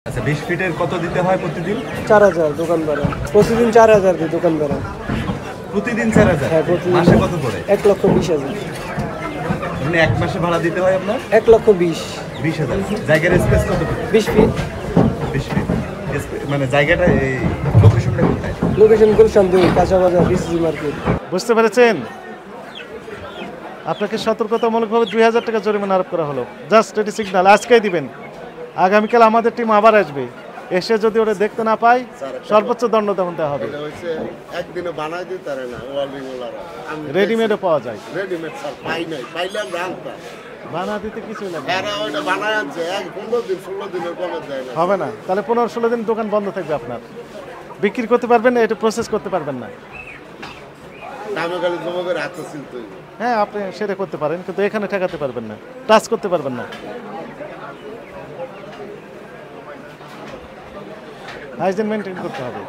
আচ্ছা 20 ফিটের কত দিতে হয় প্রতিদিন? 4000 দোকান ভাড়া প্রতিদিন, 4000 দিই দোকান ভাড়া। প্রতিদিন 4000? হ্যাঁ প্রতিদিন। মাসে কত করে? 1,20,000। মানে এক মাসে ভাড়া দিতে হয় আপনার 1,20,000। 20,000। জায়গার স্পেস কত? 20 ফিট। 20 ফিট। মানে জায়গাটা এই লোকেশনটা কোথায়? লোকেশন গুলশান 2 কাঁচা বাজার বিসিসি মার্কেট। বুঝতে পেরেছেন? আপনাকে সতর্কতামূলকভাবে 2000 টাকা জরিমানা আরোপ করা হলো। জাস্ট এটি সিগন্যাল, আজকেই দিবেন। আগামীকাল আমাদের টিম আবার আসবে, এসে যদি ওরা দেখতে না পায় সর্বোচ্চ দণ্ড তেমন দেওয়া হবে। একদিনে বানাই দিতে পারে না ওয়ার্ল্ডিং ওলারা। রেডিমেডও পাওয়া যায়, রেডিমেড স্যার পাই নাই, পাইলে আমরা আনতাম। বানা দিতে কিছুই লাগবে না। এরা ওইটা বানায় আনছে 15 দিন 16 দিনের কমে দেয় না। হবে না, তাহলে 15-16 দিন দোকান বন্ধ থাকবে আপনার। বিক্রি করতে পারবেন না, এটা প্রসেস করতে পারবেন না। দামে গাড়ি জমা করে হাতে ছিলতে হইবে। হ্যাঁ, আপনি সেটা করতে পারেন, কিন্তু এখানে ঠেকাতে পারবেন না, টাচ করতে পারবেন না। হাইজিন মেনটেন করতে হবে।